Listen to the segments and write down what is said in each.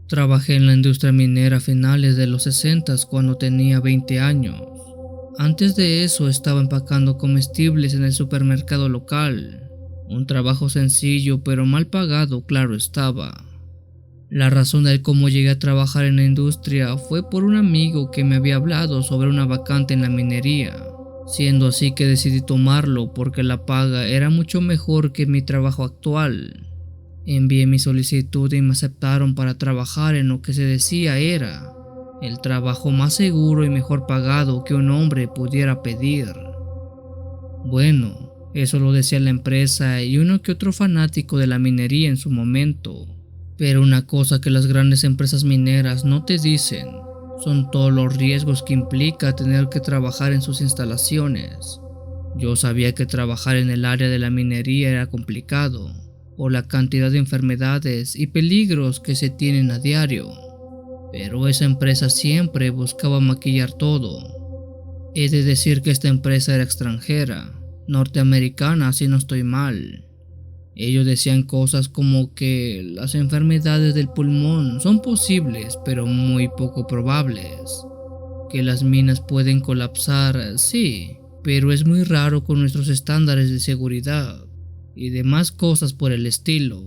Trabajé en la industria minera a finales de los 60 cuando tenía 20 años. Antes de eso estaba empacando comestibles en el supermercado local. Un trabajo sencillo pero mal pagado, claro estaba. La razón de cómo llegué a trabajar en la industria fue por un amigo que me había hablado sobre una vacante en la minería, siendo así que decidí tomarlo porque la paga era mucho mejor que mi trabajo actual. Envié mi solicitud y me aceptaron para trabajar en lo que se decía era el trabajo más seguro y mejor pagado que un hombre pudiera pedir. Bueno, eso lo decía la empresa y uno que otro fanático de la minería en su momento. Pero una cosa que las grandes empresas mineras no te dicen son todos los riesgos que implica tener que trabajar en sus instalaciones. Yo sabía que trabajar en el área de la minería era complicado, por la cantidad de enfermedades y peligros que se tienen a diario, pero esa empresa siempre buscaba maquillar todo. He de decir que esta empresa era extranjera, norteamericana si no estoy mal. Ellos decían cosas como que las enfermedades del pulmón son posibles pero muy poco probables, que las minas pueden colapsar, sí, pero es muy raro con nuestros estándares de seguridad y demás cosas por el estilo.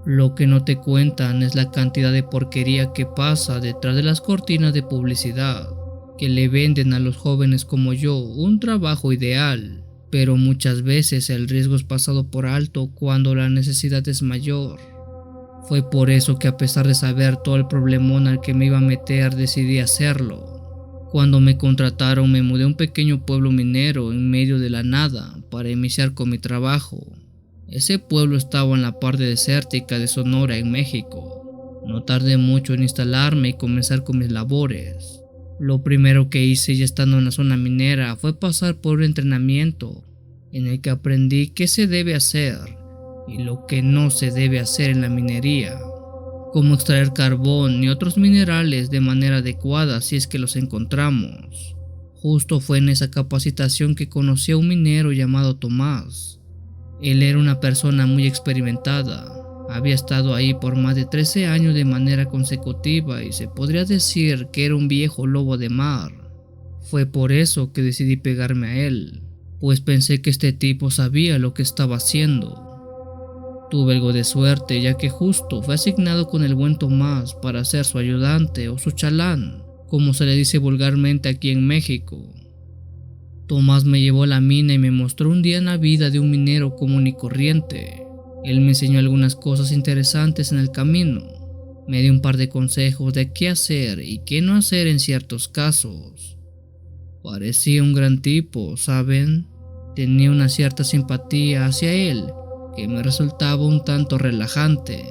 Lo que no te cuentan es la cantidad de porquería que pasa detrás de las cortinas de publicidad, que le venden a los jóvenes como yo un trabajo ideal, pero muchas veces el riesgo es pasado por alto cuando la necesidad es mayor. Fue por eso que a pesar de saber todo el problemón al que me iba a meter decidí hacerlo. Cuando me contrataron me mudé a un pequeño pueblo minero en medio de la nada para iniciar con mi trabajo. Ese pueblo estaba en la parte desértica de Sonora, en México. No tardé mucho en instalarme y comenzar con mis labores. Lo primero que hice ya estando en la zona minera fue pasar por un entrenamiento en el que aprendí qué se debe hacer y lo que no se debe hacer en la minería, cómo extraer carbón y otros minerales de manera adecuada si es que los encontramos. Justo fue en esa capacitación que conocí a un minero llamado Tomás. Él era una persona muy experimentada, había estado ahí por más de 13 años de manera consecutiva y se podría decir que era un viejo lobo de mar. Fue por eso que decidí pegarme a él, pues pensé que este tipo sabía lo que estaba haciendo. Tuve algo de suerte ya que justo fue asignado con el buen Tomás para ser su ayudante o su chalán, como se le dice vulgarmente aquí en México. Tomás me llevó a la mina y me mostró un día en la vida de un minero común y corriente. Él me enseñó algunas cosas interesantes en el camino. Me dio un par de consejos de qué hacer y qué no hacer en ciertos casos. Parecía un gran tipo, ¿saben? Tenía una cierta simpatía hacia él que me resultaba un tanto relajante.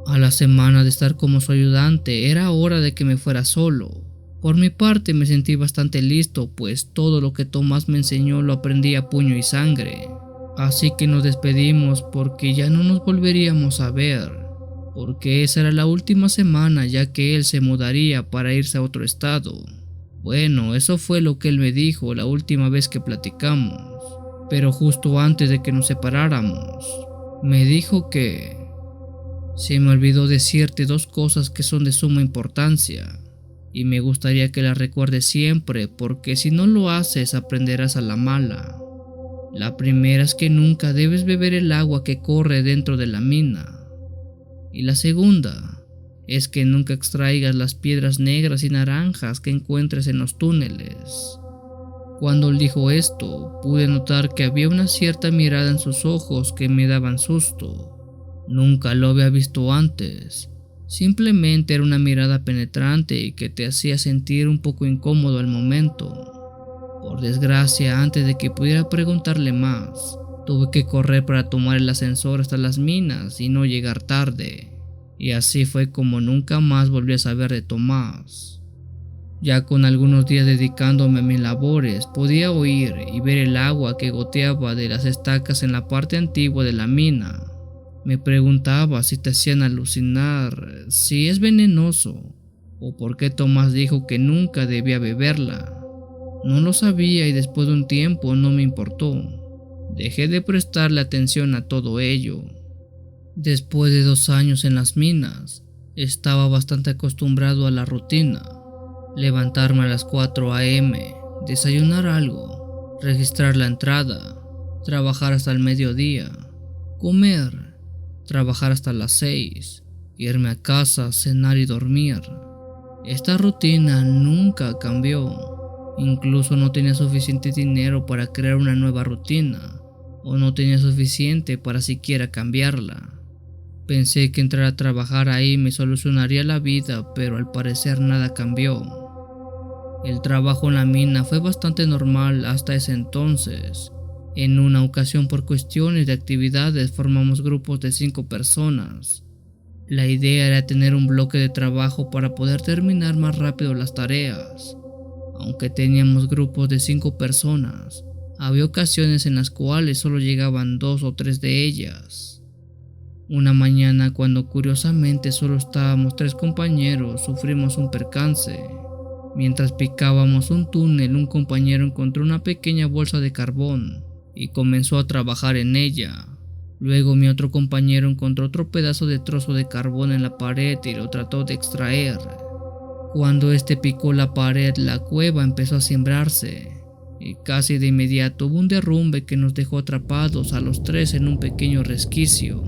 A la semana de estar como su ayudante era hora de que me fuera solo. Por mi parte me sentí bastante listo, pues todo lo que Tomás me enseñó lo aprendí a puño y sangre. Así que nos despedimos porque ya no nos volveríamos a ver, porque esa era la última semana ya que él se mudaría para irse a otro estado. Bueno, eso fue lo que él me dijo la última vez que platicamos, pero justo antes de que nos separáramos, me dijo que se me olvidó decirte dos cosas que son de suma importancia y me gustaría que las recuerdes siempre porque si no lo haces aprenderás a la mala. La primera es que nunca debes beber el agua que corre dentro de la mina. Y la segunda es que nunca extraigas las piedras negras y naranjas que encuentres en los túneles. Cuando él dijo esto, pude notar que había una cierta mirada en sus ojos que me daban susto. Nunca lo había visto antes. Simplemente era una mirada penetrante y que te hacía sentir un poco incómodo al momento. Por desgracia, antes de que pudiera preguntarle más, tuve que correr para tomar el ascensor hasta las minas y no llegar tarde. Y así fue como nunca más volví a saber de Tomás. Ya con algunos días dedicándome a mis labores, podía oír y ver el agua que goteaba de las estacas en la parte antigua de la mina. Me preguntaba si te hacían alucinar, si es venenoso, o por qué Tomás dijo que nunca debía beberla. No lo sabía y después de un tiempo no me importó. Dejé de prestarle atención a todo ello. Después de 2 años en las minas, Estaba bastante acostumbrado a la rutina: levantarme a las 4 a.m., desayunar algo, registrar la entrada, trabajar hasta el mediodía, comer, trabajar hasta las 6, irme a casa, cenar y dormir. Esta rutina nunca cambió. Incluso no tenía suficiente dinero para crear una nueva rutina, o no tenía suficiente para siquiera cambiarla. Pensé que entrar a trabajar ahí me solucionaría la vida, pero al parecer nada cambió. El trabajo en la mina fue bastante normal hasta ese entonces. En una ocasión, por cuestiones de actividades, formamos grupos de 5 personas. La idea era tener un bloque de trabajo para poder terminar más rápido las tareas. Aunque teníamos grupos de 5 personas, había ocasiones en las cuales solo llegaban 2 o 3 de ellas. Una mañana, cuando curiosamente solo estábamos 3 compañeros, sufrimos un percance. Mientras picábamos un túnel, un compañero encontró una pequeña bolsa de carbón y comenzó a trabajar en ella. Luego mi otro compañero encontró otro pedazo de trozo de carbón en la pared y lo trató de extraer. Cuando este picó la pared, la cueva empezó a cimbrarse y casi de inmediato hubo un derrumbe que nos dejó atrapados a los 3 en un pequeño resquicio.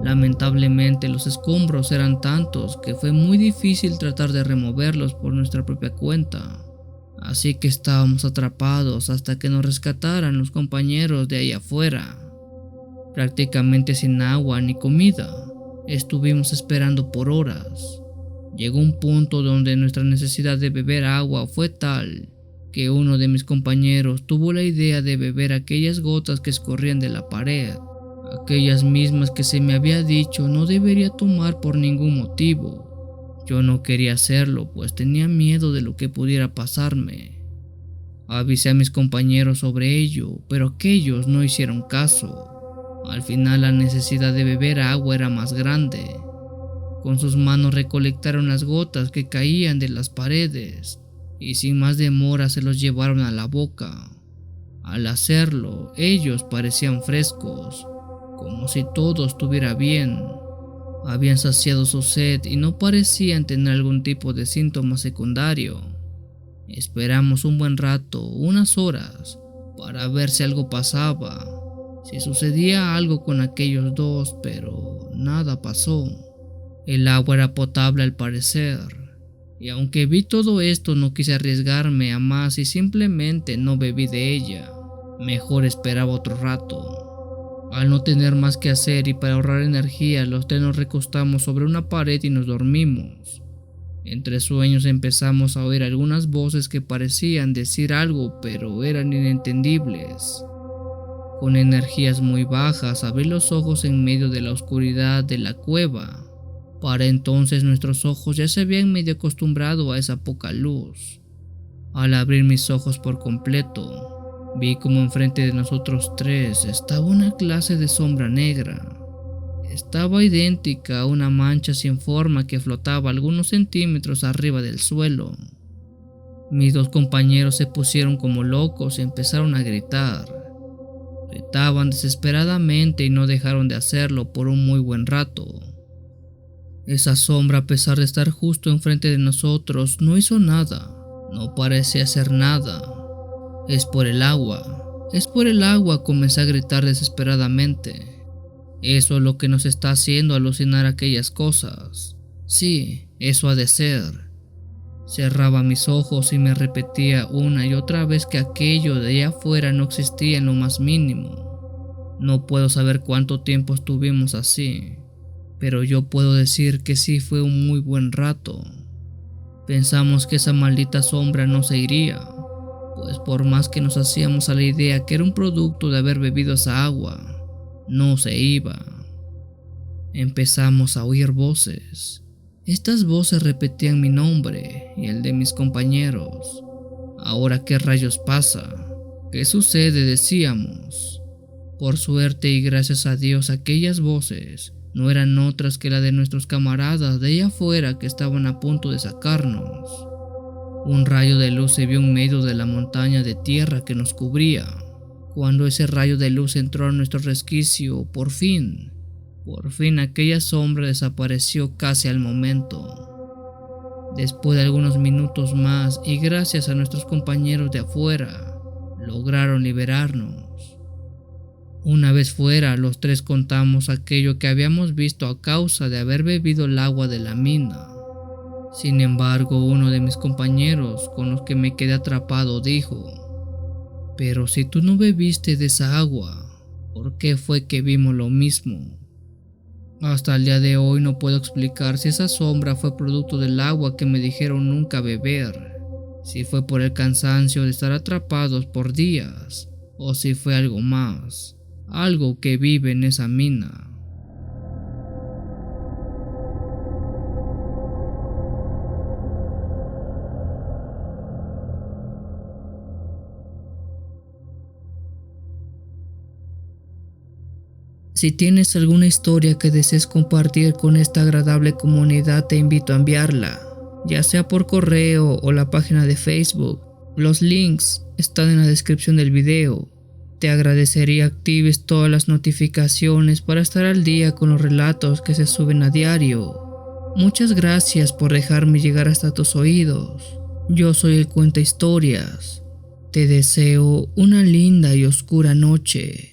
Lamentablemente los escombros eran tantos que fue muy difícil tratar de removerlos por nuestra propia cuenta, así que estábamos atrapados hasta que nos rescataran los compañeros de ahí afuera. Prácticamente sin agua ni comida, estuvimos esperando por horas. Llegó un punto donde nuestra necesidad de beber agua fue tal que uno de mis compañeros tuvo la idea de beber aquellas gotas que escorrían de la pared. Aquellas mismas que se me había dicho no debería tomar por ningún motivo. Yo no quería hacerlo, pues tenía miedo de lo que pudiera pasarme. Avisé a mis compañeros sobre ello, pero aquellos no hicieron caso. Al final la necesidad de beber agua era más grande. Con sus manos recolectaron las gotas que caían de las paredes y sin más demora se los llevaron a la boca. Al hacerlo, ellos parecían frescos, como si todo estuviera bien. Habían saciado su sed y no parecían tener algún tipo de síntoma secundario. Esperamos un buen rato, unas horas, para ver si algo pasaba, si sucedía algo con aquellos 2, pero nada pasó. El agua era potable al parecer, y aunque vi todo esto no quise arriesgarme a más y simplemente no bebí de ella. Mejor esperaba otro rato. Al no tener más que hacer y para ahorrar energía, los 3 nos recostamos sobre una pared y nos dormimos. Entre sueños empezamos a oír algunas voces que parecían decir algo, pero eran inentendibles. Con energías muy bajas, abrí los ojos en medio de la oscuridad de la cueva. Para entonces nuestros ojos ya se habían medio acostumbrado a esa poca luz. Al abrir mis ojos por completo, vi como enfrente de nosotros 3 estaba una clase de sombra negra. Estaba idéntica a una mancha sin forma que flotaba algunos centímetros arriba del suelo. Mis 2 compañeros se pusieron como locos y empezaron a gritar. Gritaban desesperadamente y no dejaron de hacerlo por un muy buen rato. Esa sombra, a pesar de estar justo enfrente de nosotros, no hizo nada, no parecía hacer nada. Es por el agua, comencé a gritar desesperadamente. Eso es lo que nos está haciendo alucinar aquellas cosas. Sí, eso ha de ser. Cerraba mis ojos y me repetía una y otra vez que aquello de allá afuera no existía en lo más mínimo. No puedo saber cuánto tiempo estuvimos así, pero yo puedo decir que sí fue un muy buen rato. Pensamos que esa maldita sombra no se iría, pues por más que nos hacíamos a la idea que era un producto de haber bebido esa agua, no se iba. Empezamos a oír voces. Estas voces repetían mi nombre y el de mis compañeros. ¿Ahora qué rayos pasa? ¿Qué sucede?, decíamos. Por suerte y gracias a Dios, aquellas voces no eran otras que la de nuestros camaradas de allá afuera que estaban a punto de sacarnos. Un rayo de luz se vio en medio de la montaña de tierra que nos cubría. Cuando ese rayo de luz entró a nuestro resquicio, por fin, Por fin aquella sombra desapareció casi al momento. Después de algunos minutos más y gracias a nuestros compañeros de afuera, lograron liberarnos. Una vez fuera, los tres contamos aquello que habíamos visto a causa de haber bebido el agua de la mina. Sin embargo, uno de mis compañeros con los que me quedé atrapado dijo: "Pero si tú no bebiste de esa agua, ¿por qué fue que vimos lo mismo?". Hasta el día de hoy no puedo explicar si esa sombra fue producto del agua que me dijeron nunca beber, si fue por el cansancio de estar atrapados por días, o si fue algo más, algo que vive en esa mina. Si tienes alguna historia que desees compartir con esta agradable comunidad, te invito a enviarla, ya sea por correo o la página de Facebook. Los links están en la descripción del video. Te agradecería actives todas las notificaciones para estar al día con los relatos que se suben a diario. Muchas gracias por dejarme llegar hasta tus oídos. Yo soy el Cuenta Historias. Te deseo una linda y oscura noche.